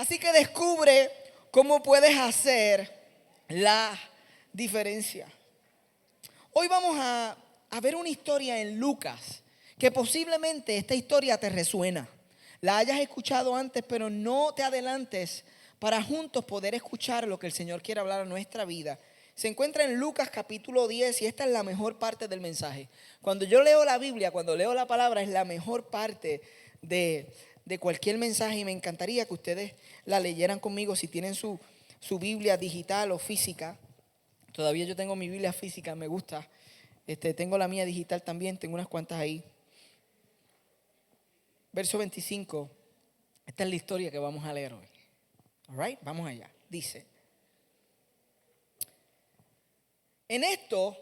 Así que descubre cómo puedes hacer la diferencia. Hoy vamos a ver una historia en Lucas, que posiblemente esta historia te resuena. La hayas escuchado antes, pero no te adelantes para juntos poder escuchar lo que el Señor quiere hablar a nuestra vida. Se encuentra en Lucas capítulo 10 y esta es la mejor parte del mensaje. Cuando yo leo la Biblia, cuando leo la palabra, es la mejor parte de cualquier mensaje y me encantaría que ustedes la leyeran conmigo si tienen su Biblia digital o física. Todavía yo tengo mi Biblia física, me gusta. Tengo la mía digital también, tengo unas cuantas ahí. Verso 25, esta es la historia que vamos a leer hoy. All right, vamos allá. Dice: en esto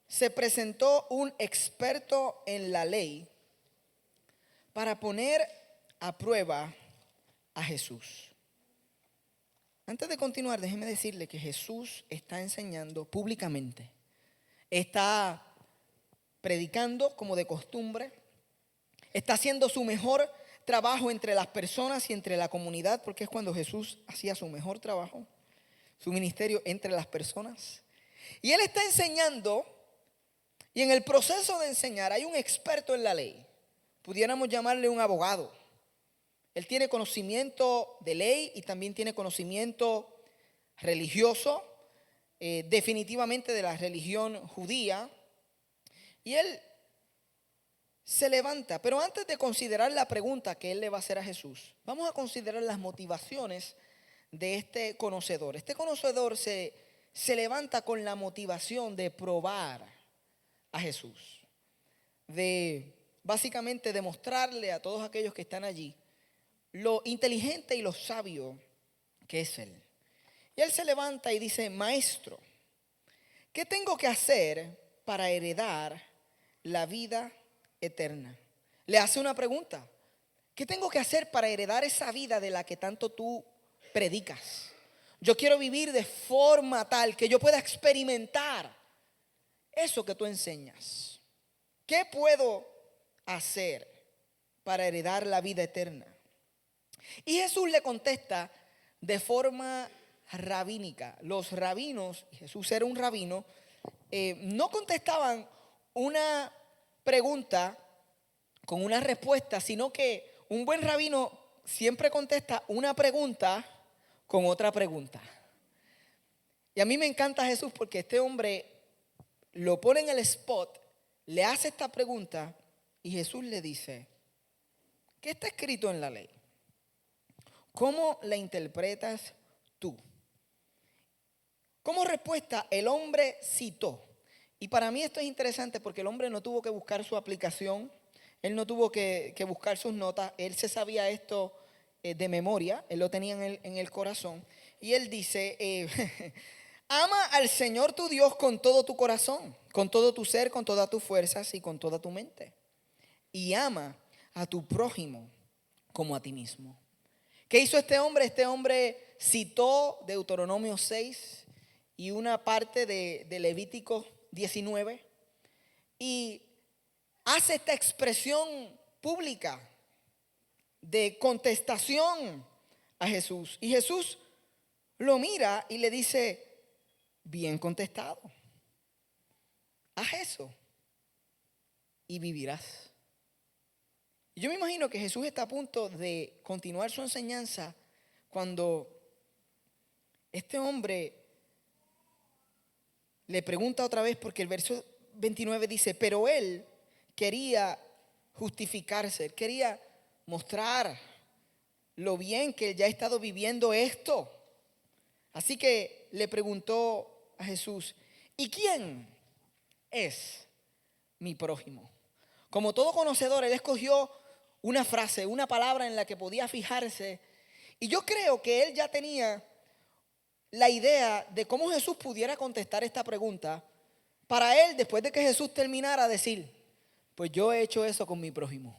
se presentó un experto en la ley para poner a prueba a Jesús. Antes de continuar, déjeme decirle que Jesús está enseñando públicamente. Está predicando como de costumbre. Está haciendo su mejor trabajo entre las personas y entre la comunidad, porque es cuando Jesús hacía su mejor trabajo, su ministerio entre las personas. Y Él está enseñando, y en el proceso de enseñar hay un experto en la ley. Pudiéramos llamarle un abogado. Él tiene conocimiento de ley y también tiene conocimiento religioso, definitivamente de la religión judía. Y él se levanta, pero antes de considerar la pregunta que él le va a hacer a Jesús, vamos a considerar las motivaciones de este conocedor. Este conocedor se levanta con la motivación de probar a Jesús, de básicamente demostrarle a todos aquellos que están allí lo inteligente y lo sabio que es él. Y él se levanta y dice: maestro, ¿qué tengo que hacer para heredar la vida eterna? Le hace una pregunta: ¿qué tengo que hacer para heredar esa vida de la que tanto tú predicas? Yo quiero vivir de forma tal que yo pueda experimentar eso que tú enseñas. ¿Qué puedo hacer para heredar la vida eterna? Y Jesús le contesta de forma rabínica. Los rabinos, Jesús era un rabino, no contestaban una pregunta con una respuesta, sino que un buen rabino siempre contesta una pregunta con otra pregunta. Y a mí me encanta Jesús porque este hombre lo pone en el spot, le hace esta pregunta y Jesús le dice: ¿qué está escrito en la ley? ¿Cómo la interpretas tú? Como respuesta, el hombre citó. Y para mí esto es interesante porque el hombre no tuvo que buscar su aplicación, él no tuvo que buscar sus notas, él se sabía esto de memoria, él lo tenía en el corazón. Y él dice: ama al Señor tu Dios con todo tu corazón, con todo tu ser, con todas tus fuerzas y con toda tu mente. Y ama a tu prójimo como a ti mismo. ¿Qué hizo este hombre? Este hombre citó Deuteronomio 6 y una parte de Levítico 19 y hace esta expresión pública de contestación a Jesús. Y Jesús lo mira y le dice: bien contestado, haz eso y vivirás. Yo me imagino que Jesús está a punto de continuar su enseñanza cuando este hombre le pregunta otra vez, porque el verso 29 dice: pero él quería justificarse, él quería mostrar lo bien que él ya ha estado viviendo esto. Así que le preguntó a Jesús: ¿y quién es mi prójimo? Como todo conocedor, él escogió una frase, una palabra en la que podía fijarse. Y yo creo que él ya tenía la idea de cómo Jesús pudiera contestar esta pregunta. Para él, después de que Jesús terminara, decir: pues yo he hecho eso con mi prójimo.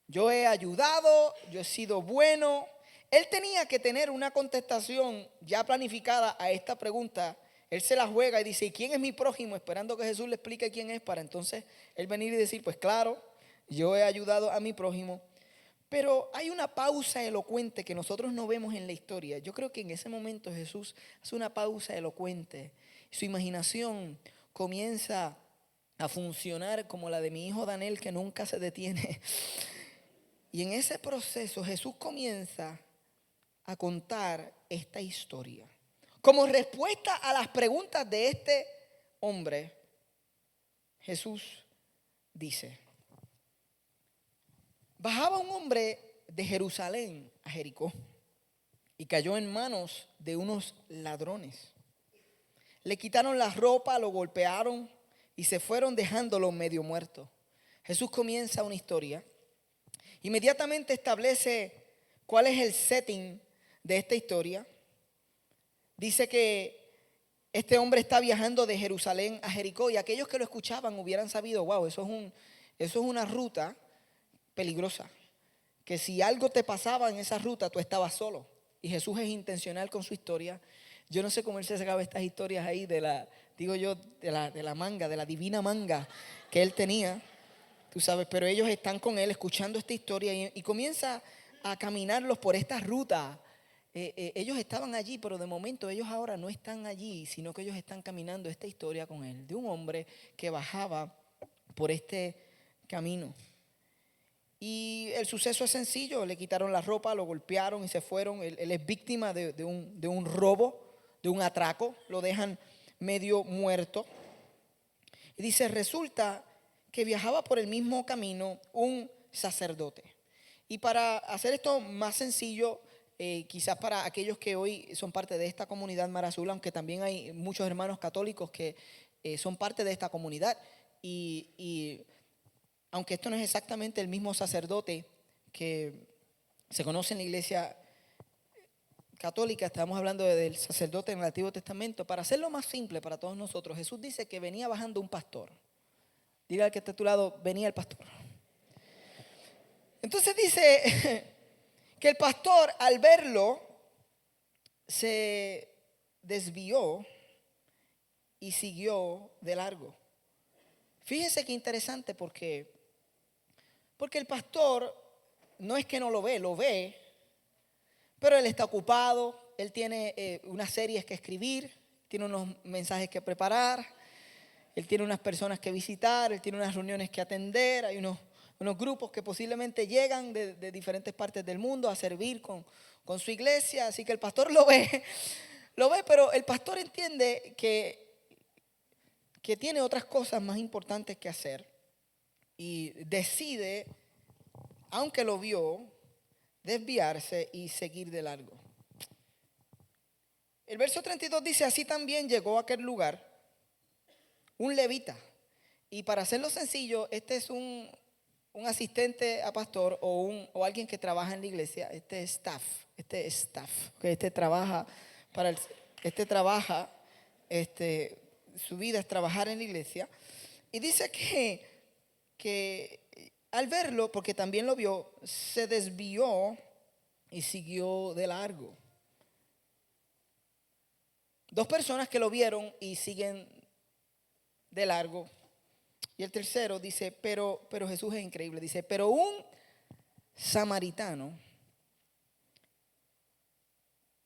Yo he ayudado, yo he sido bueno. Él tenía que tener una contestación ya planificada a esta pregunta. Él se la juega y dice: ¿y quién es mi prójimo? Esperando que Jesús le explique quién es, para entonces él venir y decir: pues claro, yo he ayudado a mi prójimo. Pero hay una pausa elocuente que nosotros no vemos en la historia. Yo creo que en ese momento Jesús hace una pausa elocuente. Su imaginación comienza a funcionar como la de mi hijo Daniel, que nunca se detiene. Y en ese proceso Jesús comienza a contar esta historia. Como respuesta a las preguntas de este hombre, Jesús dice: bajaba un hombre de Jerusalén a Jericó y cayó en manos de unos ladrones. Le quitaron la ropa, lo golpearon y se fueron dejándolo medio muerto. Jesús comienza una historia. Inmediatamente establece cuál es el setting de esta historia. Dice que este hombre está viajando de Jerusalén a Jericó y aquellos que lo escuchaban hubieran sabido, wow, eso es una ruta peligrosa. Que si algo te pasaba en esa ruta, tú estabas solo. Y Jesús es intencional con su historia. Yo no sé cómo él se sacaba estas historias ahí de la manga, de la divina manga que él tenía. Tú sabes, pero ellos están con él escuchando esta historia y comienza a caminarlos por esta ruta. Ellos estaban allí, pero de momento ellos ahora no están allí, sino que ellos están caminando esta historia con él, de un hombre que bajaba por este camino. Y el suceso es sencillo: le quitaron la ropa, lo golpearon y se fueron. Él es víctima de un robo, de un atraco, lo dejan medio muerto. Y dice, resulta que viajaba por el mismo camino un sacerdote. Y para hacer esto más sencillo, quizás para aquellos que hoy son parte de esta comunidad Mar Azul, aunque también hay muchos hermanos católicos que son parte de esta comunidad, y aunque esto no es exactamente el mismo sacerdote que se conoce en la iglesia católica, estamos hablando del sacerdote en el Antiguo Testamento. Para hacerlo más simple para todos nosotros, Jesús dice que venía bajando un pastor. Diga al que está a tu lado, venía el pastor. Entonces dice que el pastor, al verlo, se desvió y siguió de largo. Fíjese qué interesante, porque el pastor no es que no lo ve, pero él está ocupado, él tiene unas series que escribir, tiene unos mensajes que preparar, él tiene unas personas que visitar, él tiene unas reuniones que atender, hay unos grupos que posiblemente llegan de diferentes partes del mundo a servir con su iglesia. Así que el pastor lo ve, pero el pastor entiende que tiene otras cosas más importantes que hacer y decide, aunque lo vio, desviarse y seguir de largo. El verso 32 dice: así también llegó a aquel lugar un levita. Y para hacerlo sencillo, este es un asistente a pastor o alguien que trabaja en la iglesia. Este staff. Su vida es trabajar en la iglesia. Y dice que al verlo, porque también lo vio, se desvió y siguió de largo. Dos personas que lo vieron y siguen de largo. Y el tercero dice, pero Jesús es increíble. Dice, pero un samaritano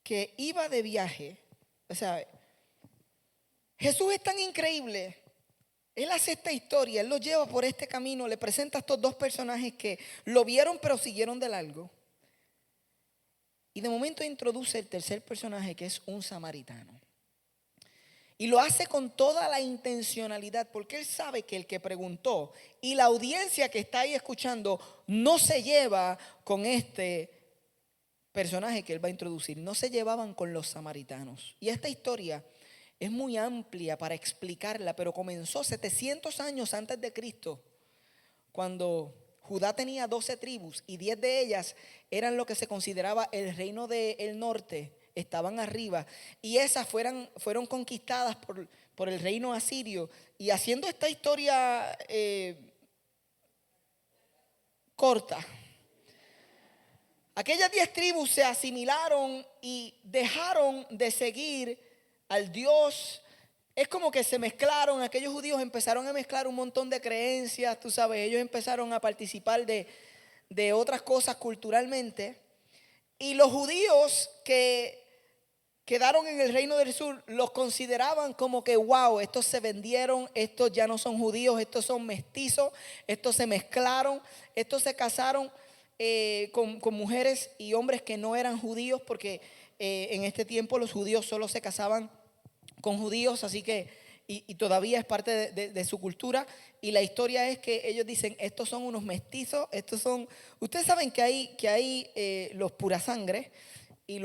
que iba de viaje. O sea, Jesús es tan increíble. Él hace esta historia, él lo lleva por este camino, le presenta a estos dos personajes que lo vieron pero siguieron de largo. Y de momento introduce el tercer personaje, que es un samaritano. Y lo hace con toda la intencionalidad, porque él sabe que el que preguntó y la audiencia que está ahí escuchando no se lleva con este personaje que él va a introducir. No se llevaban con los samaritanos. Y esta historia es muy amplia para explicarla, pero comenzó 700 años antes de Cristo, cuando Judá tenía 12 tribus y 10 de ellas eran lo que se consideraba el reino del norte. Estaban arriba y esas fueron conquistadas por el reino asirio. Y haciendo esta historia corta, aquellas 10 tribus se asimilaron y dejaron de seguir al Dios. Es como que se mezclaron, aquellos judíos empezaron a mezclar un montón de creencias, tú sabes, ellos empezaron a participar de de otras cosas culturalmente. Y los judíos que quedaron en el reino del sur los consideraban como que wow, estos se vendieron, estos ya no son judíos, estos son mestizos, estos se mezclaron, estos se casaron con mujeres y hombres que no eran judíos, porque en este tiempo los judíos solo se casaban con judíos, así que y todavía es parte de su cultura. Y la historia es que ellos dicen, estos son unos mestizos, estos son, ustedes saben que hay los pura sangre y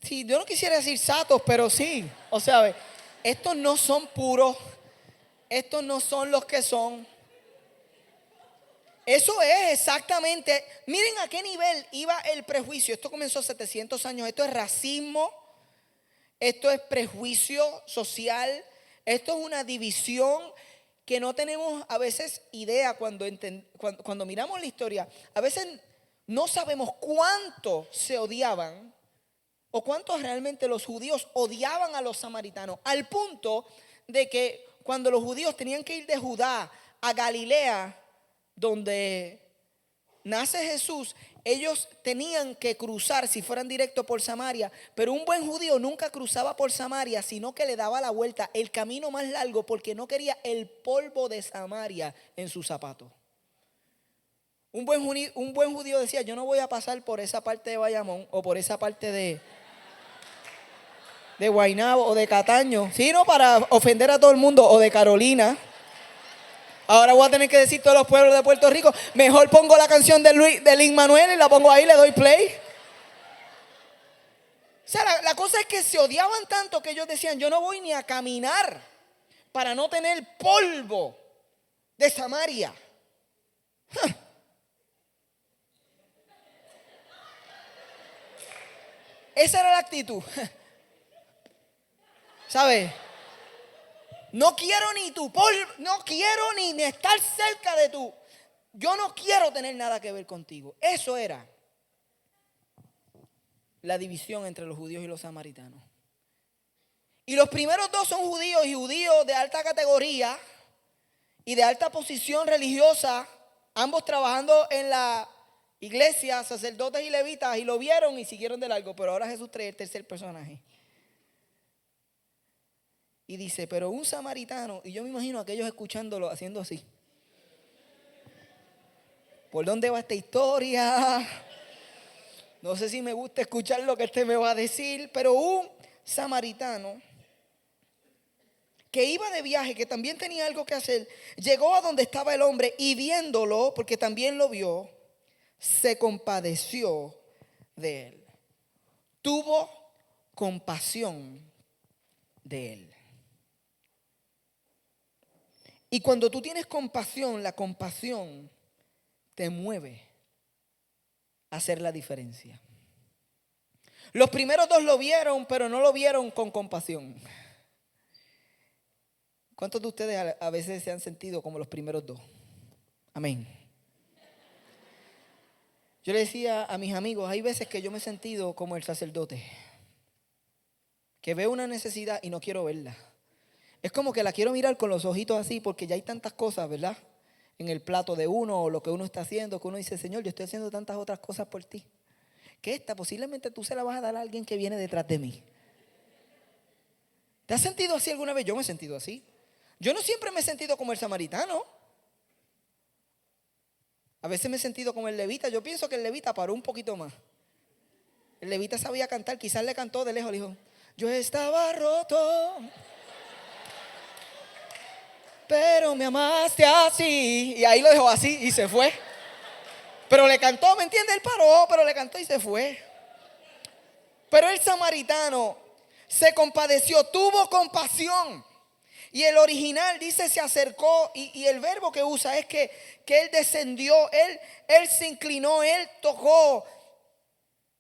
sí, yo no quisiera decir satos, pero sí, o sea, estos no son puros, estos no son los que son. Eso es exactamente, miren a qué nivel iba el prejuicio. Esto comenzó 700 años, esto es racismo, esto es prejuicio social, esto es una división que no tenemos a veces idea cuando miramos la historia. A veces no sabemos cuánto se odiaban o cuánto realmente los judíos odiaban a los samaritanos, al punto de que cuando los judíos tenían que ir de Judá a Galilea, donde nace Jesús, ellos tenían que cruzar, si fueran directo, por Samaria. Pero un buen judío nunca cruzaba por Samaria, sino que le daba la vuelta, el camino más largo, porque no quería el polvo de Samaria en sus zapatos. Un buen judío decía, yo no voy a pasar por esa parte de Bayamón o por esa parte de Guaynabo o de Cataño, sino para ofender a todo el mundo, o de Carolina. Ahora voy a tener que decir todos los pueblos de Puerto Rico. Mejor pongo la canción de Lin-Manuel y la pongo ahí, le doy play. O sea, la cosa es que se odiaban tanto que ellos decían, yo no voy ni a caminar para no tener polvo de Samaria. Esa era la actitud. ¿Sabes? No quiero ni tu polvo, no quiero ni estar cerca de tu. Yo no quiero tener nada que ver contigo. Eso era la división entre los judíos y los samaritanos. Y los primeros dos son judíos, y judíos de alta categoría y de alta posición religiosa, ambos trabajando en la iglesia, sacerdotes y levitas, y lo vieron y siguieron de largo. Pero ahora Jesús trae el tercer personaje. Y dice, pero un samaritano, y yo me imagino a aquellos escuchándolo haciendo así. ¿Por dónde va esta historia? No sé si me gusta escuchar lo que este me va a decir, pero un samaritano que iba de viaje, que también tenía algo que hacer, llegó a donde estaba el hombre y viéndolo, porque también lo vio, se compadeció de él. Tuvo compasión de él. Y cuando tú tienes compasión, la compasión te mueve a hacer la diferencia. Los primeros dos lo vieron, pero no lo vieron con compasión. ¿Cuántos de ustedes a veces se han sentido como los primeros dos? Amén. Yo le decía a mis amigos, hay veces que yo me he sentido como el sacerdote, que veo una necesidad y no quiero verla. Es como que la quiero mirar con los ojitos así, porque ya hay tantas cosas, ¿verdad? En el plato de uno, o lo que uno está haciendo, que uno dice, Señor, yo estoy haciendo tantas otras cosas por ti, que esta posiblemente tú se la vas a dar a alguien que viene detrás de mí. ¿Te has sentido así alguna vez? Yo me he sentido así. Yo no siempre me he sentido como el samaritano. A veces me he sentido como el levita. Yo pienso que el levita paró un poquito más. El levita sabía cantar, quizás le cantó de lejos, le dijo, yo estaba roto, pero me amaste así. Y ahí lo dejó así y se fue. Pero le cantó, ¿me entiende? Él paró, pero le cantó y se fue. Pero el samaritano se compadeció, tuvo compasión. Y el original dice se acercó, y el verbo que usa es que él descendió, él se inclinó, él tocó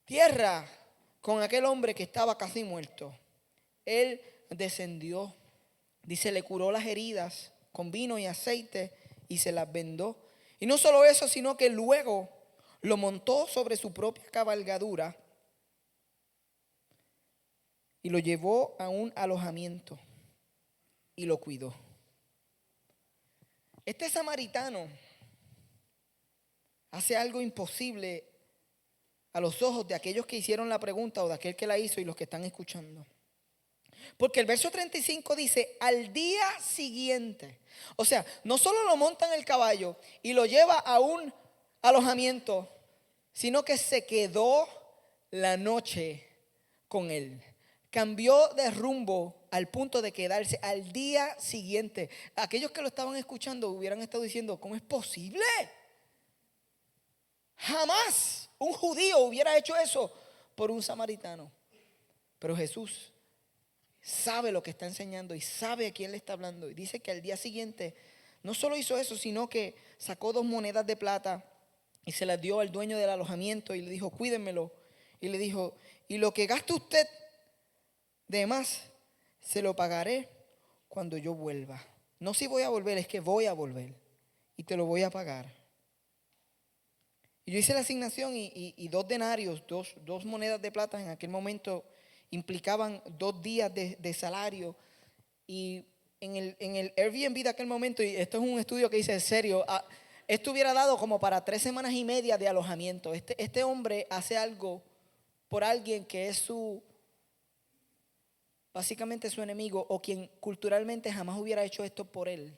tierra con aquel hombre que estaba casi muerto. Él descendió, dice, le curó las heridas con vino y aceite y se las vendó. Y no solo eso, sino que luego lo montó sobre su propia cabalgadura y lo llevó a un alojamiento y lo cuidó. Este samaritano hace algo imposible a los ojos de aquellos que hicieron la pregunta o de aquel que la hizo y los que están escuchando. Porque el verso 35 dice, al día siguiente. O sea, no solo lo monta en el caballo y lo lleva a un alojamiento, sino que se quedó la noche con él. Cambió de rumbo al punto de quedarse al día siguiente. Aquellos que lo estaban escuchando hubieran estado diciendo, ¿cómo es posible? Jamás un judío hubiera hecho eso por un samaritano. Pero Jesús sabe lo que está enseñando y sabe a quién le está hablando. Y dice que al día siguiente no solo hizo eso, sino que sacó 2 monedas de plata y se las dio al dueño del alojamiento y le dijo, cuídenmelo. Y le dijo, y lo que gaste usted de más, se lo pagaré cuando yo vuelva. No si voy a volver, es que voy a volver y te lo voy a pagar. Y yo hice la asignación y 2 denarios, dos monedas de plata en aquel momento implicaban 2 días de salario. Y en el Airbnb de aquel momento, y esto es un estudio que hice en serio, esto hubiera dado como para 3 semanas y media de alojamiento. Este hombre hace algo por alguien que es básicamente su enemigo, o quien culturalmente jamás hubiera hecho esto por él.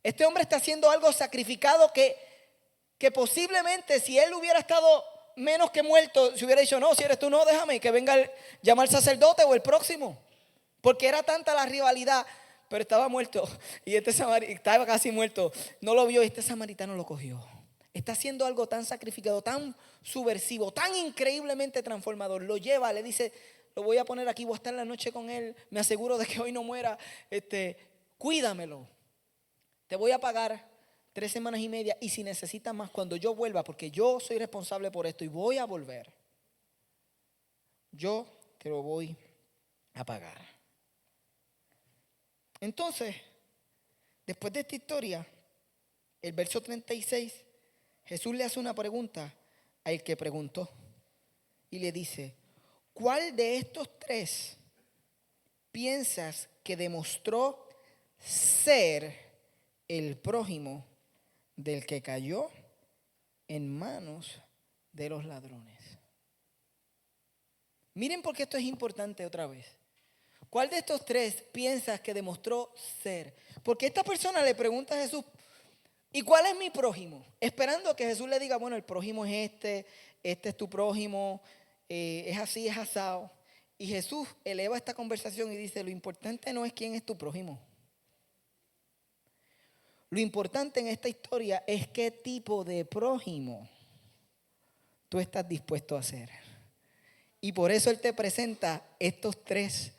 Este hombre está haciendo algo sacrificado que posiblemente si él hubiera estado menos que muerto, se hubiera dicho, no, si eres tú no, déjame que venga llamar al sacerdote o el próximo. Porque era tanta la rivalidad, pero estaba muerto y estaba casi muerto. No lo vio y este samaritano lo cogió. Está haciendo algo tan sacrificado, tan subversivo, tan increíblemente transformador. Lo lleva, le dice, lo voy a poner aquí, voy a estar la noche con él, me aseguro de que hoy no muera, cuídamelo. Te voy a pagar 3 semanas y media y si necesitas más cuando yo vuelva, porque yo soy responsable por esto y voy a volver, yo te lo voy a pagar. Entonces, después de esta historia, el verso 36, Jesús le hace una pregunta al que preguntó y le dice, ¿cuál de estos 3 piensas que demostró ser el prójimo del que cayó en manos de los ladrones? Miren por qué esto es importante otra vez. ¿Cuál de estos 3 piensas que demostró ser? Porque esta persona le pregunta a Jesús, ¿y cuál es mi prójimo? Esperando que Jesús le diga, bueno, el prójimo es este es tu prójimo, es así, es asado. Y Jesús eleva esta conversación y dice, lo importante no es quién es tu prójimo. Lo importante en esta historia es qué tipo de prójimo tú estás dispuesto a ser. Y por eso Él te presenta estos 3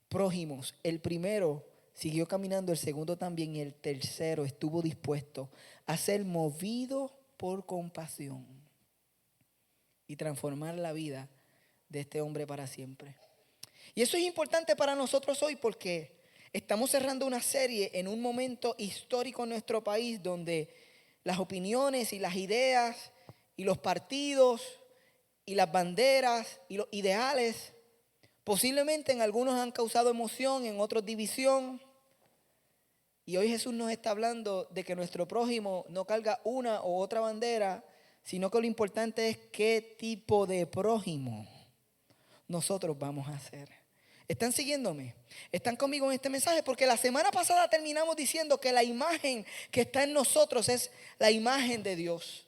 prójimos. El primero siguió caminando, el segundo también y el tercero estuvo dispuesto a ser movido por compasión y transformar la vida de este hombre para siempre. Y eso es importante para nosotros hoy porque estamos cerrando una serie en un momento histórico en nuestro país donde las opiniones y las ideas y los partidos y las banderas y los ideales posiblemente en algunos han causado emoción, en otros división. Y hoy Jesús nos está hablando de que nuestro prójimo no carga una u otra bandera, sino que lo importante es qué tipo de prójimo nosotros vamos a ser. ¿Están siguiéndome? ¿Están conmigo en este mensaje? Porque la semana pasada terminamos diciendo que la imagen que está en nosotros es la imagen de Dios.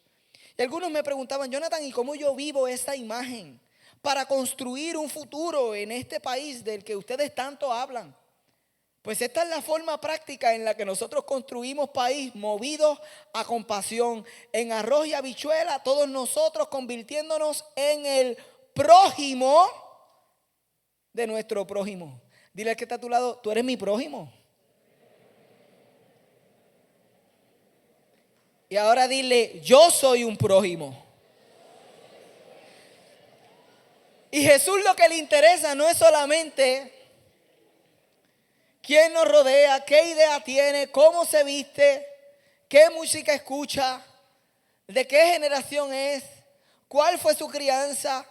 Y algunos me preguntaban, Jonathan, ¿y cómo yo vivo esa imagen para construir un futuro en este país del que ustedes tanto hablan? Pues esta es la forma práctica en la que nosotros construimos país, movidos a compasión, en arroz y habichuela, todos nosotros convirtiéndonos en el prójimo de nuestro prójimo. Dile al que está a tu lado, tú eres mi prójimo. Y ahora dile, yo soy un prójimo. Y Jesús lo que le interesa no es solamente quién nos rodea, qué idea tiene, cómo se viste, qué música escucha, de qué generación es, cuál fue su crianza,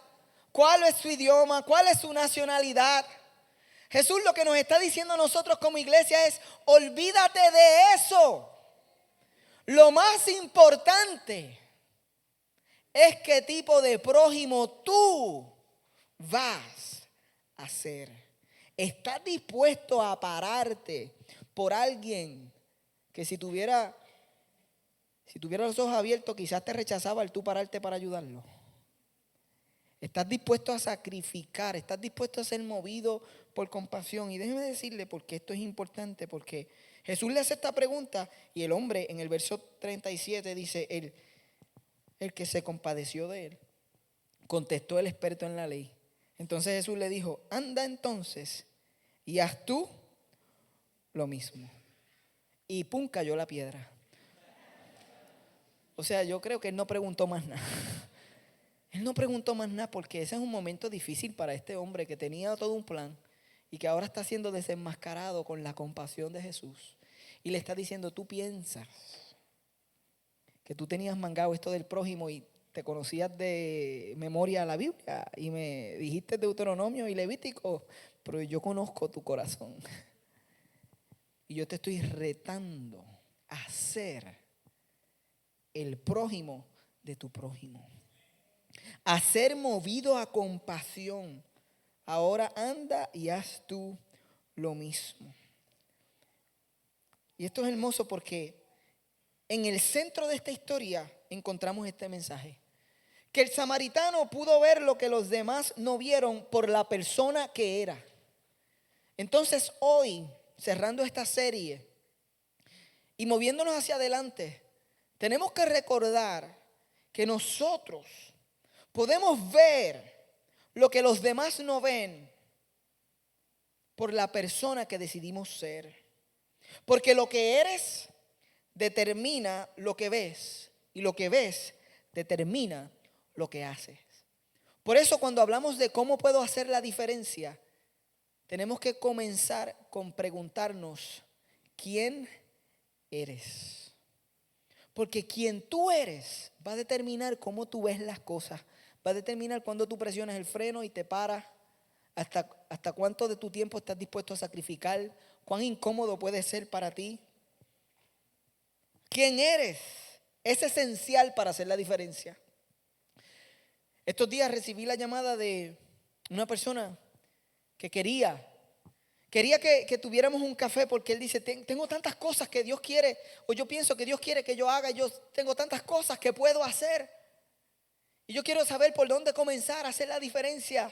cuál es su idioma, cuál es su nacionalidad. Jesús lo que nos está diciendo a nosotros como iglesia es, olvídate de eso. Lo más importante es qué tipo de prójimo tú vas a ser. ¿Estás dispuesto a pararte por alguien que si tuviera los ojos abiertos quizás te rechazaba el tú pararte para ayudarlo? ¿Estás dispuesto a sacrificar? ¿Estás dispuesto a ser movido por compasión? Y déjeme decirle porque esto es importante, porque Jesús le hace esta pregunta y el hombre en el verso 37 dice, el que se compadeció de él, contestó el experto en la ley. Entonces Jesús le dijo, anda entonces y haz tú lo mismo. Y pum, cayó la piedra. O sea, yo creo que él no preguntó más nada. Él no preguntó más nada porque ese es un momento difícil para este hombre que tenía todo un plan y que ahora está siendo desenmascarado con la compasión de Jesús. Y le está diciendo, tú piensas que tú tenías mangado esto del prójimo y te conocías de memoria la Biblia y me dijiste Deuteronomio y Levítico, pero yo conozco tu corazón. Y yo te estoy retando a ser el prójimo de tu prójimo. A ser movido a compasión. Ahora anda y haz tú lo mismo. Y esto es hermoso porque en el centro de esta historia encontramos este mensaje. Que el samaritano pudo ver lo que los demás no vieron por la persona que era. Entonces hoy, cerrando esta serie y moviéndonos hacia adelante, tenemos que recordar que nosotros podemos ver lo que los demás no ven por la persona que decidimos ser. Porque lo que eres determina lo que ves y lo que ves determina lo que haces. Por eso cuando hablamos de cómo puedo hacer la diferencia, tenemos que comenzar con preguntarnos, ¿quién eres? Porque quien tú eres va a determinar cómo tú ves las cosas. Va a determinar cuándo tú presionas el freno y te paras. Hasta cuánto de tu tiempo estás dispuesto a sacrificar. Cuán incómodo puede ser para ti. ¿Quién eres? Es esencial para hacer la diferencia. Estos días recibí la llamada de una persona que quería que tuviéramos un café porque él dice, tengo tantas cosas que Dios quiere, o yo pienso que Dios quiere que yo haga, yo tengo tantas cosas que puedo hacer. Y yo quiero saber por dónde comenzar a hacer la diferencia.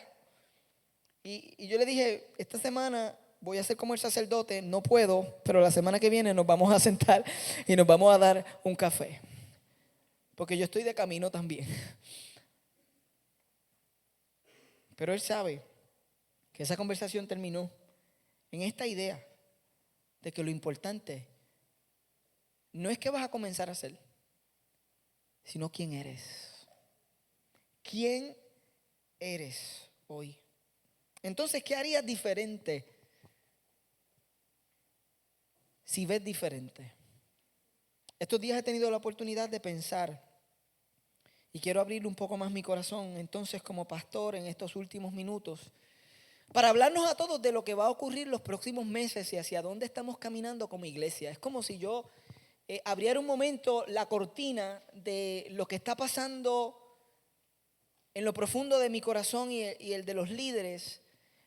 Y yo le dije, esta semana voy a ser como el sacerdote, no puedo, pero la semana que viene nos vamos a sentar y nos vamos a dar un café. Porque yo estoy de camino también. Pero él sabe que esa conversación terminó en esta idea de que lo importante no es qué vas a comenzar a hacer, sino quién eres. ¿Quién eres hoy? Entonces, ¿qué harías diferente si ves diferente? Estos días he tenido la oportunidad de pensar y quiero abrir un poco más mi corazón, entonces como pastor en estos últimos minutos, para hablarnos a todos de lo que va a ocurrir los próximos meses y hacia dónde estamos caminando como iglesia. Es como si yo abriera un momento la cortina de lo que está pasando en lo profundo de mi corazón y el de los líderes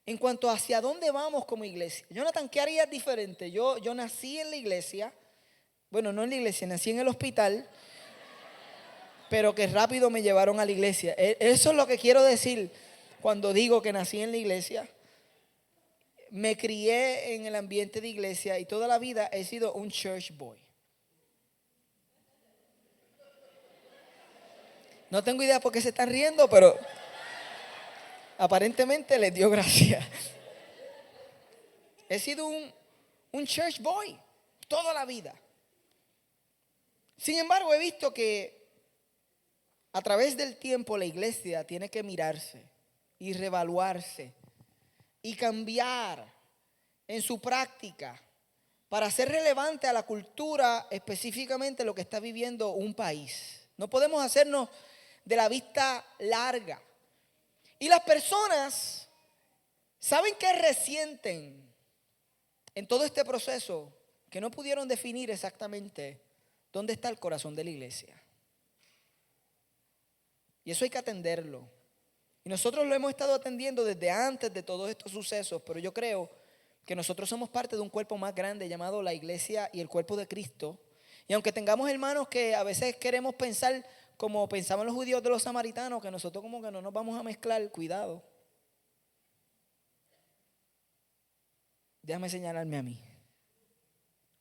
en cuanto a hacia dónde vamos como iglesia. Jonathan, ¿qué harías diferente? Yo nací en la iglesia, bueno, no en la iglesia, nací en el hospital, pero que rápido me llevaron a la iglesia. Eso es lo que quiero decir cuando digo que nací en la iglesia. Me crié en el ambiente de iglesia y toda la vida he sido un church boy. No tengo idea por qué se están riendo, pero aparentemente les dio gracia. He sido un church boy toda la vida. Sin embargo, he visto que a través del tiempo la iglesia tiene que mirarse y reevaluarse y cambiar en su práctica para ser relevante a la cultura, específicamente lo que está viviendo un país. No podemos hacernos de la vista larga. Y las personas, ¿saben qué resienten en todo este proceso? Que no pudieron definir exactamente ¿dónde está el corazón de la iglesia? Y eso hay que atenderlo. Y nosotros lo hemos estado atendiendo desde antes de todos estos sucesos, pero yo creo que nosotros somos parte de un cuerpo más grande llamado la iglesia y el cuerpo de Cristo. Y aunque tengamos hermanos que a veces queremos pensar como pensaban los judíos de los samaritanos, que nosotros como que no nos vamos a mezclar, cuidado. Déjame señalarme a mí.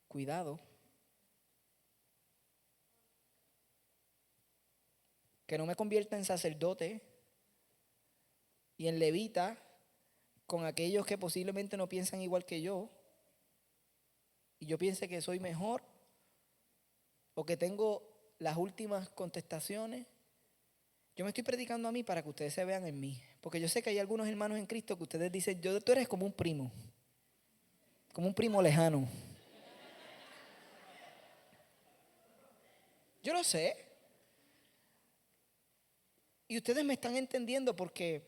Cuidado. Que no me convierta en sacerdote y en levita con aquellos que posiblemente no piensan igual que yo. Y yo piense que soy mejor o que tengo las últimas contestaciones. Yo me estoy predicando a mí para que ustedes se vean en mí. Porque yo sé que hay algunos hermanos en Cristo que ustedes dicen, tú eres como un primo lejano. Yo lo sé. Y ustedes me están entendiendo porque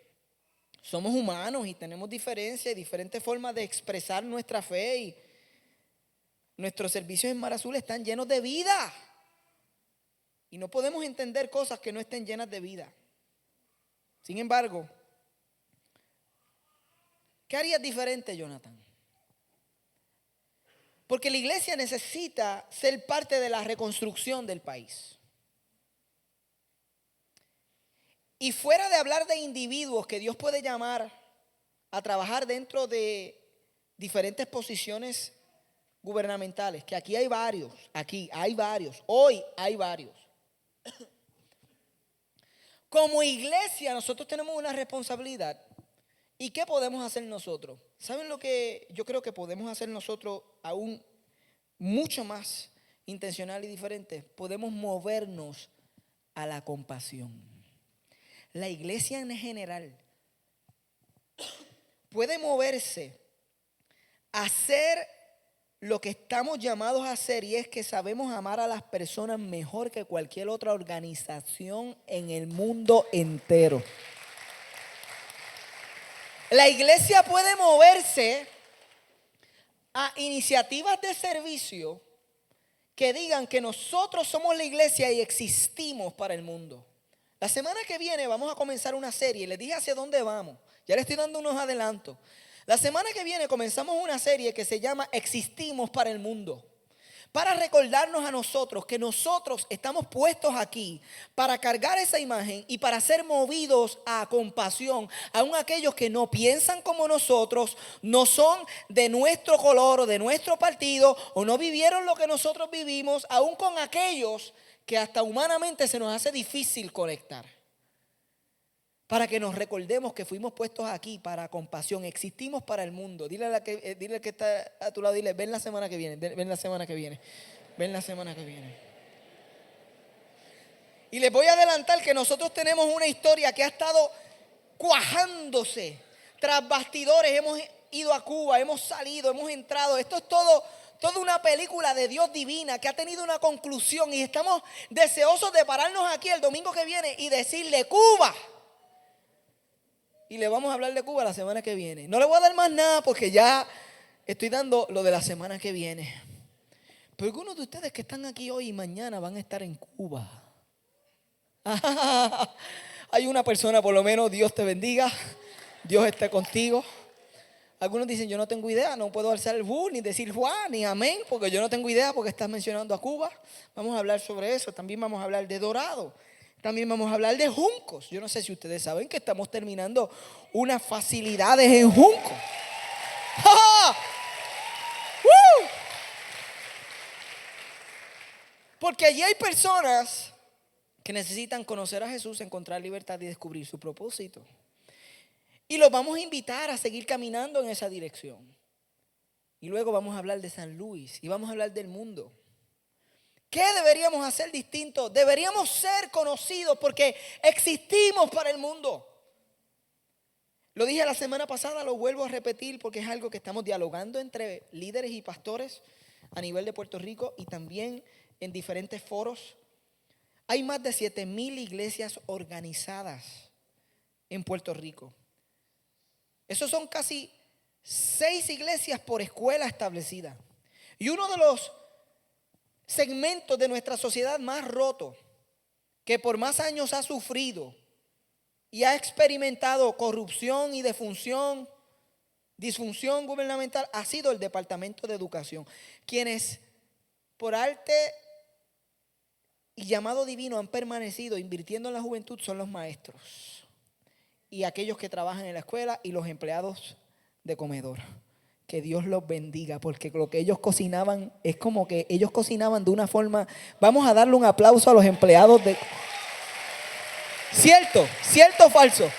somos humanos y tenemos diferencias y diferentes formas de expresar nuestra fe. Y nuestros servicios en Mar Azul están llenos de vida. Y no podemos entender cosas que no estén llenas de vida. Sin embargo, ¿qué harías diferente, Jonathan? Porque la iglesia necesita ser parte de la reconstrucción del país. Y fuera de hablar de individuos que Dios puede llamar a trabajar dentro de diferentes posiciones gubernamentales, que aquí hay varios, hoy hay varios. Como iglesia nosotros tenemos una responsabilidad. ¿Y qué podemos hacer nosotros? ¿Saben lo que yo creo que podemos hacer nosotros aún mucho más intencional y diferente? Podemos movernos a la compasión. La iglesia en general puede moverse a hacer lo que estamos llamados a hacer, y es que sabemos amar a las personas mejor que cualquier otra organización en el mundo entero. La iglesia puede moverse a iniciativas de servicio que digan que nosotros somos la iglesia y existimos para el mundo. La semana que viene vamos a comenzar una serie. Les dije hacia dónde vamos. Ya les estoy dando unos adelantos. La semana que viene comenzamos una serie que se llama Existimos para el Mundo. Para recordarnos a nosotros que nosotros estamos puestos aquí para cargar esa imagen y para ser movidos a compasión, aun aquellos que no piensan como nosotros, no son de nuestro color o de nuestro partido o no vivieron lo que nosotros vivimos, aun con aquellos que hasta humanamente se nos hace difícil conectar. Para que nos recordemos que fuimos puestos aquí para compasión, existimos para el mundo. Dile al que está a tu lado, dile, ven la semana que viene, ven la semana que viene, ven la semana que viene. Y les voy a adelantar que nosotros tenemos una historia que ha estado cuajándose tras bastidores. Hemos ido a Cuba, hemos salido, hemos entrado. Esto es toda una película de Dios divina que ha tenido una conclusión y estamos deseosos de pararnos aquí el domingo que viene y decirle, Cuba. Y le vamos a hablar de Cuba la semana que viene. No le voy a dar más nada porque ya estoy dando lo de la semana que viene. Pero algunos de ustedes que están aquí hoy y mañana van a estar en Cuba. Hay una persona, por lo menos, Dios te bendiga. Dios esté contigo. Algunos dicen, yo no tengo idea, no puedo alzar el ni decir Juan, ni amén, porque yo no tengo idea porque estás mencionando a Cuba. Vamos a hablar sobre eso. También vamos a hablar de Dorado. También vamos a hablar de Juncos. Yo no sé si ustedes saben que estamos terminando unas facilidades en Juncos. Porque allí hay personas que necesitan conocer a Jesús, encontrar libertad y descubrir su propósito. Y los vamos a invitar a seguir caminando en esa dirección. Y luego vamos a hablar de San Luis y vamos a hablar del mundo. ¿Qué deberíamos hacer distinto? Deberíamos ser conocidos porque existimos para el mundo. Lo dije la semana pasada, lo vuelvo a repetir porque es algo que estamos dialogando entre líderes y pastores a nivel de Puerto Rico y también en diferentes foros. Hay más de 7,000 iglesias organizadas en Puerto Rico. Esos son casi 6 iglesias por escuela establecida. Y uno de los segmento de nuestra sociedad más roto, que por más años ha sufrido y ha experimentado corrupción y disfunción gubernamental, ha sido el Departamento de Educación, quienes por arte y llamado divino han permanecido invirtiendo en la juventud son los maestros y aquellos que trabajan en la escuela y los empleados de comedor. Que Dios los bendiga, porque lo que ellos cocinaban es como que ellos cocinaban de una forma. Vamos a darle un aplauso a los empleados de... ¿Cierto? ¿Cierto o falso?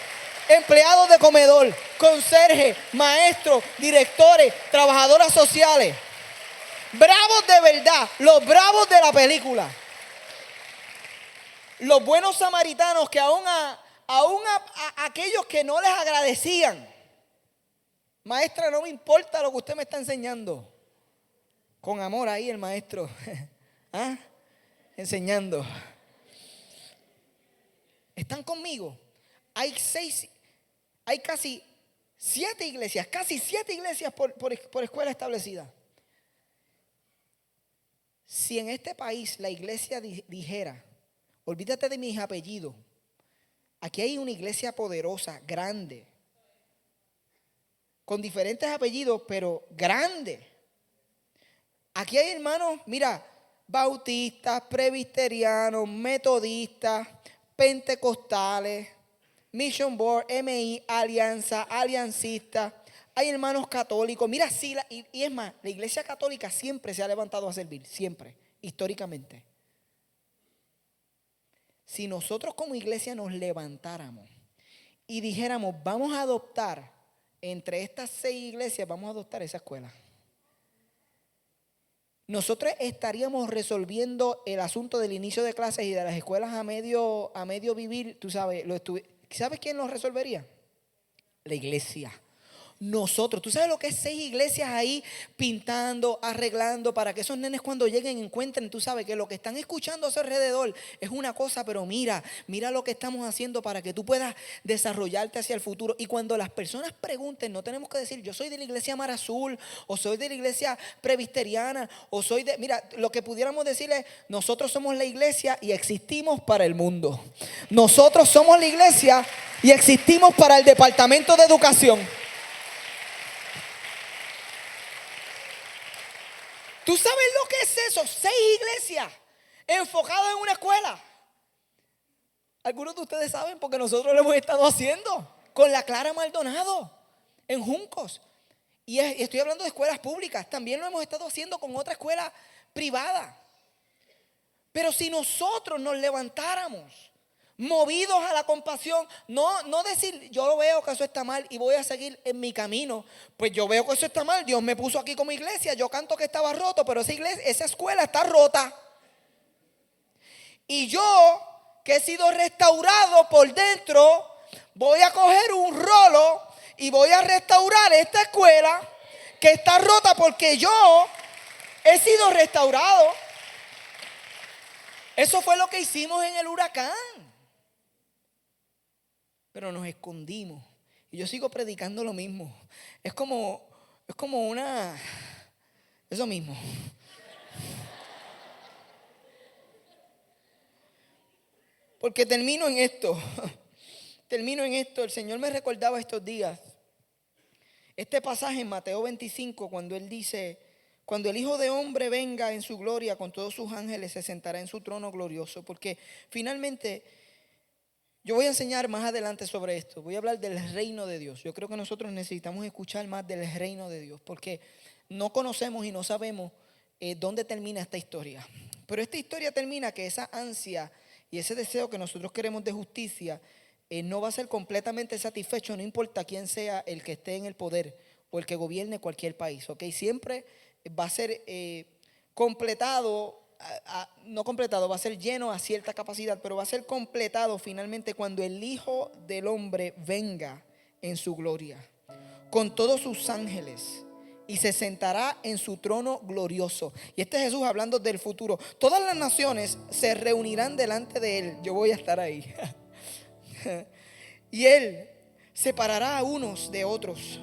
Empleados de comedor, conserje, maestros, directores, trabajadoras sociales. Bravos de verdad, los bravos de la película. Los buenos samaritanos que aún a aquellos que no les agradecían. Maestra, no me importa lo que usted me está enseñando. Con amor ahí el maestro. ¿Ah? Enseñando. ¿Están conmigo? Hay casi 7 iglesias, por escuela establecida. Si en este país la iglesia dijera, olvídate de mis apellidos, aquí hay una iglesia poderosa, grande, con diferentes apellidos, pero grande. Aquí hay hermanos, mira, bautistas, presbiterianos, metodistas, pentecostales, Mission Board, MI, Alianza, Aliancista. Hay hermanos católicos. Mira, sí, y es más, la iglesia católica siempre se ha levantado a servir, siempre, históricamente. Si nosotros como iglesia nos levantáramos y dijéramos, vamos a adoptar entre estas 6 iglesias, vamos a adoptar esa escuela. Nosotros estaríamos resolviendo el asunto del inicio de clases y de las escuelas a medio vivir. Tú sabes, ¿sabes quién lo resolvería? La iglesia. Nosotros, ¿tú sabes lo que es 6 iglesias ahí pintando, arreglando para que esos nenes cuando lleguen encuentren? Tú sabes que lo que están escuchando a su alrededor es una cosa, pero mira lo que estamos haciendo para que tú puedas desarrollarte hacia el futuro. Y cuando las personas pregunten, no tenemos que decir yo soy de la iglesia Mar Azul o soy de la iglesia presbiteriana o soy de... Mira, lo que pudiéramos decir es nosotros somos la iglesia y existimos para el mundo. Nosotros somos la iglesia y existimos para el departamento de educación. ¿Tú sabes lo que es eso? 6 iglesias enfocadas en una escuela. Algunos de ustedes saben porque nosotros lo hemos estado haciendo con la Clara Maldonado en Juncos. Y estoy hablando de escuelas públicas. También lo hemos estado haciendo con otra escuela privada. Pero si nosotros nos levantáramos movidos a la compasión, no decir yo veo que eso está mal y voy a seguir en mi camino. Pues yo veo que eso está mal, Dios me puso aquí como iglesia, yo canto que estaba roto, pero esa escuela está rota. Y yo, que he sido restaurado por dentro, voy a coger un rolo y voy a restaurar esta escuela que está rota porque yo he sido restaurado. Eso fue lo que hicimos en el huracán. Pero nos escondimos. Y yo sigo predicando lo mismo. Es como eso mismo. Porque termino en esto. El Señor me recordaba estos días este pasaje en Mateo 25, cuando Él dice: cuando el Hijo de Hombre venga en su gloria con todos sus ángeles, se sentará en su trono glorioso. Porque finalmente, yo voy a enseñar más adelante sobre esto. Voy a hablar del reino de Dios. Yo creo que nosotros necesitamos escuchar más del reino de Dios, porque no conocemos y no sabemos dónde termina esta historia. Pero esta historia termina que esa ansia y ese deseo que nosotros queremos de justicia no va a ser completamente satisfecho, no importa quién sea el que esté en el poder o el que gobierne cualquier país. ¿Okay? Siempre va a ser completado. No completado, va a ser lleno a cierta capacidad, pero va a ser completado finalmente cuando el Hijo del Hombre venga en su gloria con todos sus ángeles y se sentará en su trono glorioso. Y este es Jesús hablando del futuro. Todas las naciones se reunirán delante de Él. Yo voy a estar ahí. Y Él separará a unos de otros,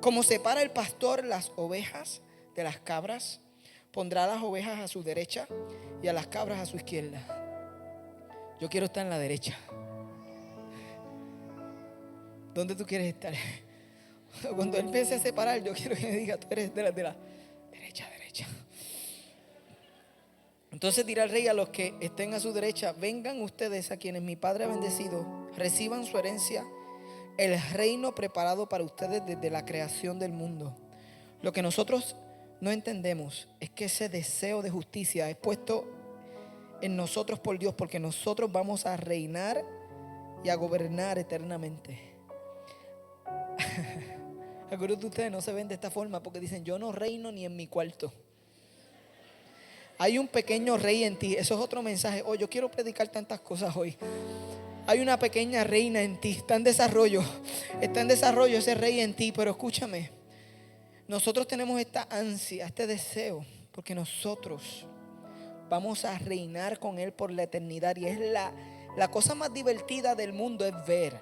como separa el pastor las ovejas de las cabras. pondrá a las ovejas a su derecha y a las cabras a su izquierda. Yo quiero estar en la derecha. ¿Dónde tú quieres estar? Cuando Él empiece a separar, yo quiero que me diga: tú eres de la derecha. Entonces dirá el rey a los que estén a su derecha: vengan ustedes a quienes mi Padre ha bendecido, reciban su herencia, el reino preparado para ustedes desde la creación del mundo. Lo que nosotros no entendemos es que ese deseo de justicia es puesto en nosotros por Dios, porque nosotros vamos a reinar y a gobernar eternamente. Algunos de ustedes no se ven de esta forma porque dicen: yo no reino ni en mi cuarto. Hay un pequeño rey en ti. Eso es otro mensaje. Oh, yo quiero predicar tantas cosas hoy. Hay una pequeña reina en ti. Está en desarrollo ese rey en ti. Pero escúchame, nosotros tenemos esta ansia, este deseo, porque nosotros vamos a reinar con Él por la eternidad. Y es la cosa más divertida del mundo, es ver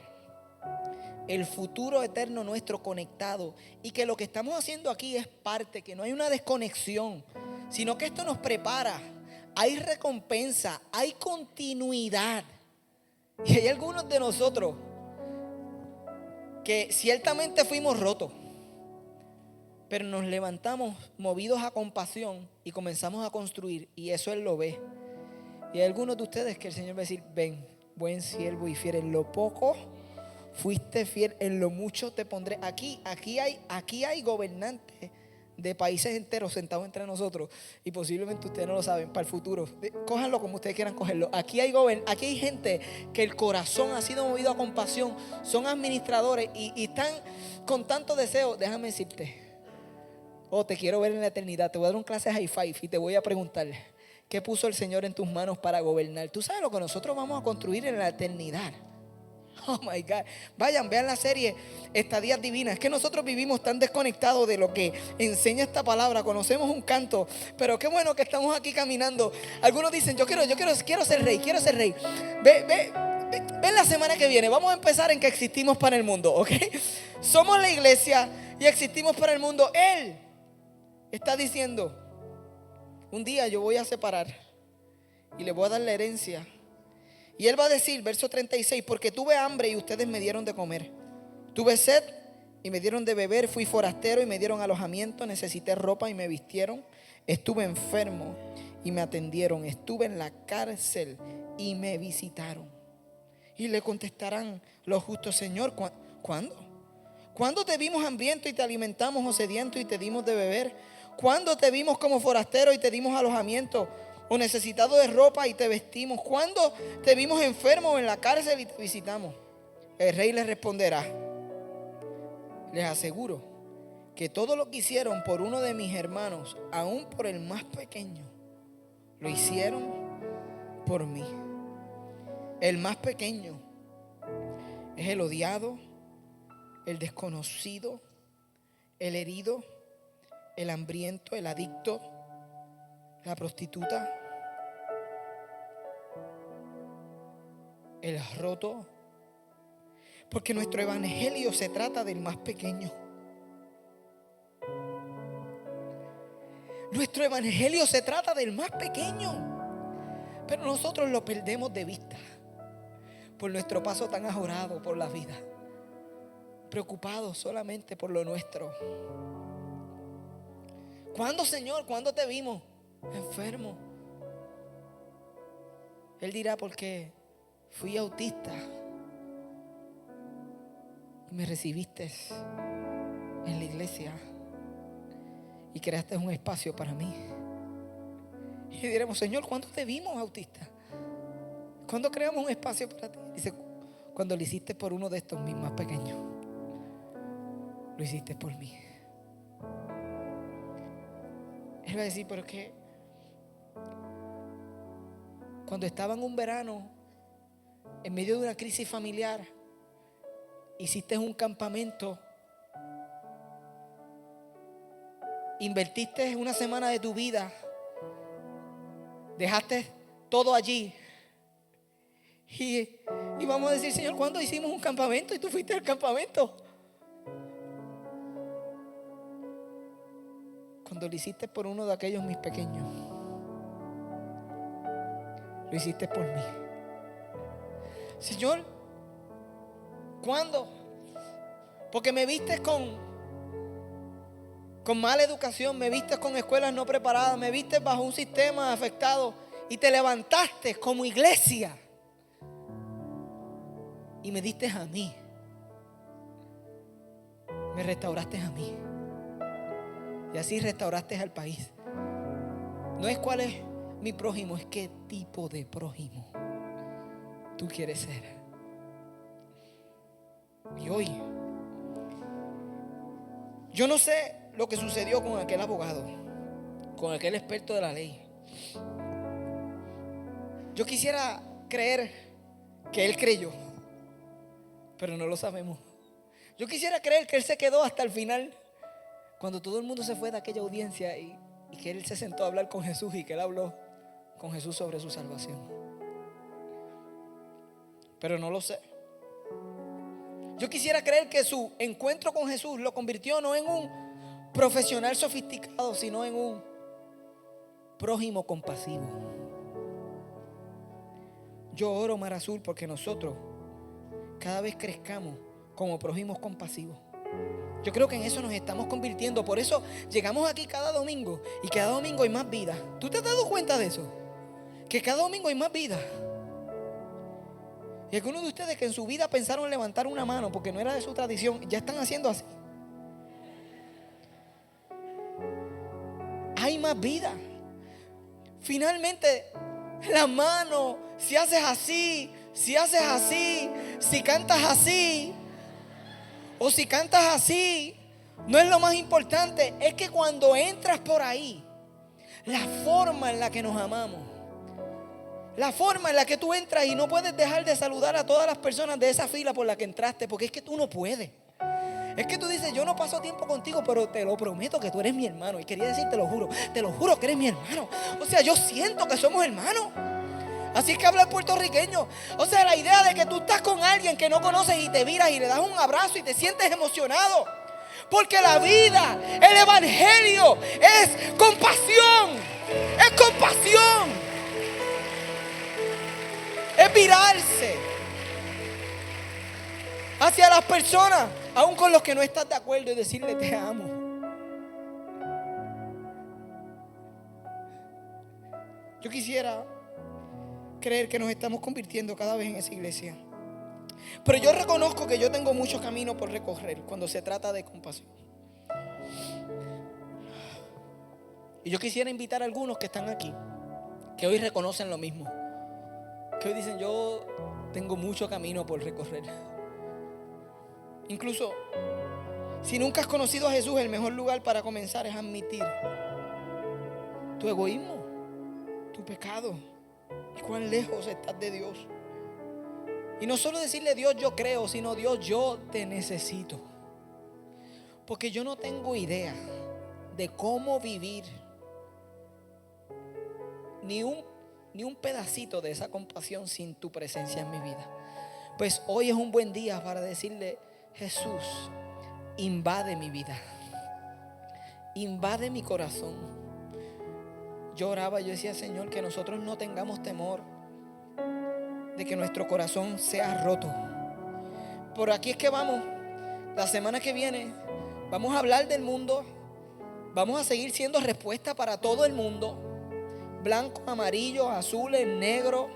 el futuro eterno nuestro conectado. Y que lo que estamos haciendo aquí es parte, que no hay una desconexión, sino que esto nos prepara. Hay recompensa, hay continuidad. Y hay algunos de nosotros que ciertamente fuimos rotos, pero nos levantamos movidos a compasión y comenzamos a construir, y eso Él lo ve. Y hay algunos de ustedes que el Señor va a decir: ven, buen siervo y fiel, en lo poco fuiste fiel, en lo mucho te pondré. Aquí hay gobernantes de países enteros sentados entre nosotros, y posiblemente ustedes no lo saben. Para el futuro, cójanlo como ustedes quieran cogerlo. Aquí hay gente que el corazón ha sido movido a compasión, son administradores y están con tanto deseo. Déjame decirte: oh, te quiero ver en la eternidad. Te voy a dar un clase de high five y te voy a preguntar: ¿qué puso el Señor en tus manos para gobernar? Tú sabes lo que nosotros vamos a construir en la eternidad. Oh my God. Vayan, vean la serie Estadías Divinas. Es que nosotros vivimos tan desconectados de lo que enseña esta palabra. Conocemos un canto, pero qué bueno que estamos aquí caminando. Algunos dicen: yo quiero ser rey, quiero ser rey. Ve la semana que viene. Vamos a empezar en que existimos para el mundo, ¿ok? Somos la iglesia y existimos para el mundo. Él está diciendo: un día yo voy a separar y le voy a dar la herencia. Y Él va a decir, verso 36: porque tuve hambre y ustedes me dieron de comer, tuve sed y me dieron de beber, fui forastero y me dieron alojamiento, necesité ropa y me vistieron, estuve enfermo y me atendieron, estuve en la cárcel y me visitaron. Y le contestarán los justos: Señor, ¿cuándo? ¿Cuándo te vimos hambriento y te alimentamos, o sediento y te dimos de beber? ¿Cuándo te vimos como forastero y te dimos alojamiento, o necesitado de ropa y te vestimos? ¿Cuándo te vimos enfermo o en la cárcel y te visitamos? El rey les responderá: les aseguro que todo lo que hicieron por uno de mis hermanos, aún por el más pequeño, lo hicieron por mí. El más pequeño es el odiado, el desconocido, el herido, el hambriento, el adicto, la prostituta, el roto. Porque nuestro evangelio se trata del más pequeño. Nuestro evangelio se trata del más pequeño. Pero nosotros lo perdemos de vista por nuestro paso tan ajorado por la vida, preocupados solamente por lo nuestro. ¿Cuándo, Señor? ¿Cuándo te vimos enfermo? Él dirá: porque fui autista y me recibiste en la iglesia y creaste un espacio para mí. Y diremos: Señor, ¿cuándo te vimos autista? ¿Cuándo creamos un espacio para ti? Dice: cuando lo hiciste por uno de estos mis más pequeños, lo hiciste por mí. Él va a decir: pero es que cuando estaba en un verano, en medio de una crisis familiar, hiciste un campamento, invertiste una semana de tu vida, dejaste todo allí. Y vamos a decir: Señor, ¿cuándo hicimos un campamento y tú fuiste al campamento? cuando lo hiciste por uno de aquellos mis pequeños, lo hiciste por mí. Señor, ¿cuándo? Porque me vistes con mala educación, me vistes con escuelas no preparadas, me vistes bajo un sistema afectado y te levantaste como iglesia y me diste a mí, me restauraste a mí y así restauraste al país. No es cuál es mi prójimo, es qué tipo de prójimo tú quieres ser. Y hoy yo no sé lo que sucedió con aquel abogado, con aquel experto de la ley. Yo quisiera creer que él creyó, pero no lo sabemos. Yo quisiera creer que él se quedó hasta el final, cuando todo el mundo se fue de aquella audiencia y que él se sentó a hablar con Jesús y que él habló con Jesús sobre su salvación. Pero no lo sé. Yo quisiera creer que su encuentro con Jesús lo convirtió no en un profesional sofisticado, sino en un prójimo compasivo. Yo oro, Mar Azul, porque nosotros cada vez crezcamos como prójimos compasivos. Yo creo que en eso nos estamos convirtiendo. Por eso llegamos aquí cada domingo y cada domingo hay más vida. ¿Tú te has dado cuenta de eso? Que cada domingo hay más vida. Y algunos de ustedes que en su vida pensaron levantar una mano porque no era de su tradición, ya están haciendo así. Hay más vida. Finalmente, la mano, si haces así, si cantas así, o si cantas así, no es lo más importante. Es que cuando entras por ahí, la forma en la que nos amamos, la forma en la que tú entras y no puedes dejar de saludar a todas las personas de esa fila por la que entraste, porque es que tú no puedes. Es que tú dices, yo no paso tiempo contigo, pero te lo prometo que tú eres mi hermano. Y quería decir, te lo juro que eres mi hermano. O sea, yo siento que somos hermanos. Así es que habla el puertorriqueño. O sea, la idea de que tú estás con alguien que no conoces y te miras y le das un abrazo y te sientes emocionado. Porque la vida, el evangelio es compasión. Es compasión. Es virarse hacia las personas, aun con los que no estás de acuerdo, y decirle te amo. Yo quisiera creer que nos estamos convirtiendo cada vez en esa iglesia. Pero yo reconozco que yo tengo mucho camino por recorrer cuando se trata de compasión. Y yo quisiera invitar a algunos que están aquí, que hoy reconocen lo mismo, que hoy dicen, yo tengo mucho camino por recorrer. Incluso, si nunca has conocido a Jesús, el mejor lugar para comenzar es admitir tu egoísmo, tu pecado y cuán lejos estás de Dios. Y no solo decirle, Dios, yo creo, sino Dios, yo te necesito. Porque yo no tengo idea de cómo vivir ni un pedacito de esa compasión sin tu presencia en mi vida. Pues hoy es un buen día para decirle, Jesús, invade mi vida, invade mi corazón. Yo oraba, yo decía, Señor, que nosotros no tengamos temor de que nuestro corazón sea roto. Por aquí es que vamos. La semana que viene vamos a hablar del mundo. Vamos a seguir siendo respuesta para todo el mundo. Blanco, amarillo, azules, negro,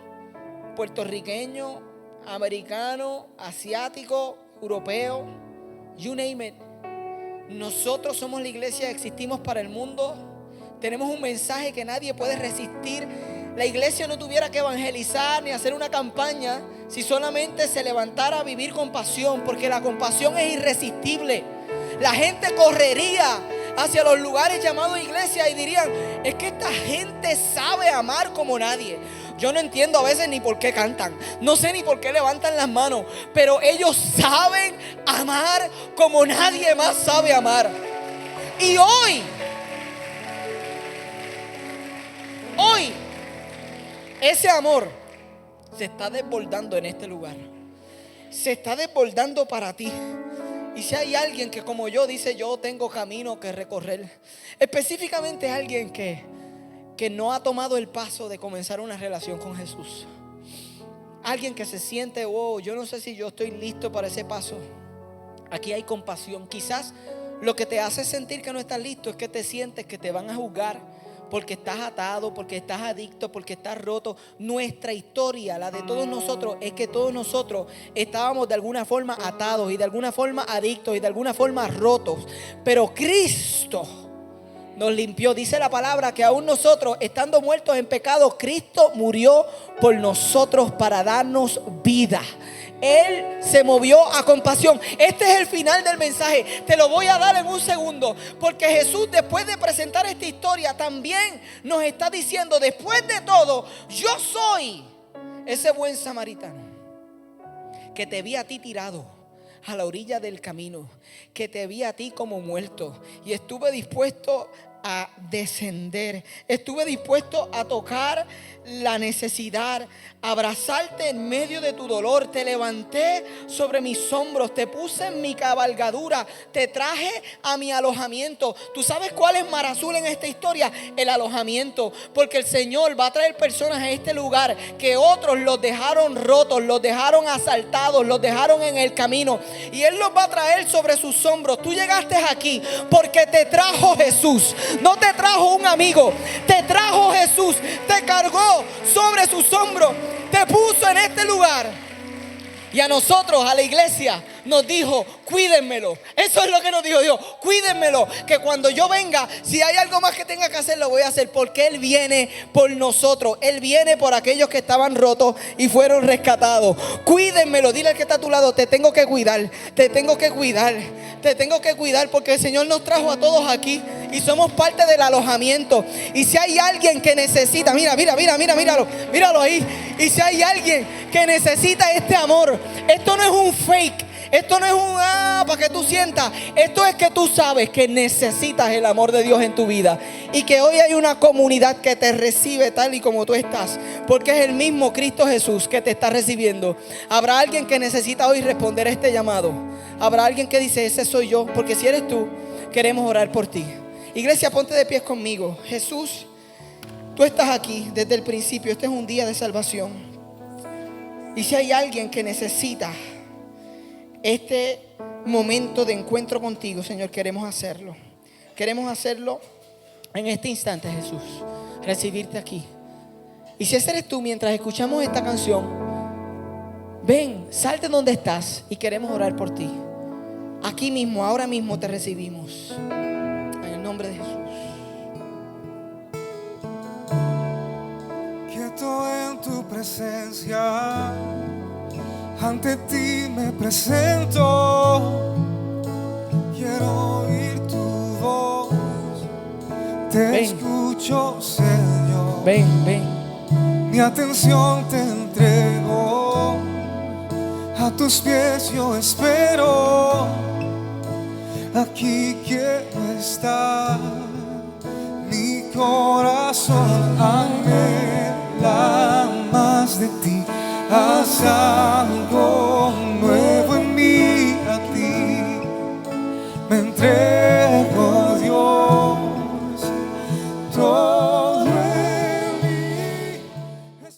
puertorriqueño, americano, asiático, europeo, you name it. Nosotros somos la iglesia, existimos para el mundo. Tenemos un mensaje que nadie puede resistir. La iglesia no tuviera que evangelizar ni hacer una campaña si solamente se levantara a vivir con pasión, porque la compasión es irresistible. La gente correría hacia los lugares llamados iglesia y dirían, es que esta gente sabe amar como nadie. Yo no entiendo a veces ni por qué cantan, no sé ni por qué levantan las manos, pero ellos saben amar como nadie más sabe amar. Y hoy ese amor se está desbordando en este lugar. Se está desbordando para ti. Y si hay alguien que como yo dice, yo tengo camino que recorrer, específicamente alguien que no ha tomado el paso de comenzar una relación con Jesús, alguien que se siente, wow, yo no sé si yo estoy listo para ese paso. Aquí hay compasión. Quizás lo que te hace sentir que no estás listo es que te sientes que te van a juzgar porque estás atado, porque estás adicto, porque estás roto. Nuestra historia, la de todos nosotros, es que todos nosotros estábamos de alguna forma atados y de alguna forma adictos y de alguna forma rotos. Pero Cristo nos limpió. Dice la palabra que aún nosotros, estando muertos en pecado, Cristo murió por nosotros para darnos vida. Él se movió a compasión. Este es el final del mensaje. Te lo voy a dar en un segundo, porque Jesús, después de presentar esta historia, también nos está diciendo, después de todo, yo soy ese buen samaritano que te vi a ti tirado a la orilla del camino, que te vi a ti como muerto y estuve dispuesto a descender, estuve dispuesto a tocar la necesidad, abrazarte en medio de tu dolor. Te levanté sobre mis hombros, te puse en mi cabalgadura, te traje a mi alojamiento. ¿Tú sabes cuál es Mar Azul en esta historia? El alojamiento, porque el Señor va a traer personas a este lugar que otros los dejaron rotos, los dejaron asaltados, los dejaron en el camino, y Él los va a traer sobre sus hombros. Tú llegaste aquí porque te trajo Jesús. No te trajo un amigo, te trajo Jesús, te cargó sobre sus hombros, te puso en este lugar. Y a nosotros, a la iglesia, nos dijo, cuídenmelo. Eso es lo que nos dijo Dios, cuídenmelo, que cuando yo venga, si hay algo más que tenga que hacer, lo voy a hacer, porque Él viene por nosotros. Él viene por aquellos que estaban rotos y fueron rescatados. Cuídenmelo. Dile al que está a tu lado, te tengo que cuidar, te tengo que cuidar, te tengo que cuidar, porque el Señor nos trajo a todos aquí y somos parte del alojamiento. Y si hay alguien que necesita, míralo ahí. Y si hay alguien que necesita este amor, esto no es un fake, esto no es un para que tú sientas. Esto es que tú sabes que necesitas el amor de Dios en tu vida, y que hoy hay una comunidad que te recibe tal y como tú estás, porque es el mismo Cristo Jesús que te está recibiendo. Habrá alguien que necesita hoy responder a este llamado. Habrá alguien que dice, ese soy yo, porque si eres tú, queremos orar por ti. Iglesia, ponte de pies conmigo. Jesús, tú estás aquí desde el principio. Este es un día de salvación. Y si hay alguien que necesita este momento de encuentro contigo, Señor, queremos hacerlo. Queremos hacerlo en este instante, Jesús. Recibirte aquí. Y si ese eres tú, mientras escuchamos esta canción, ven, salte donde estás y queremos orar por ti. Aquí mismo, ahora mismo te recibimos. En el nombre de Jesús. Quieto en tu presencia, ante ti me presento. Quiero oír tu voz, te escucho, Señor. Ven. Mi atención te entrego, a tus pies yo espero. Aquí quiero estar, mi corazón anhela más de ti. Haz algo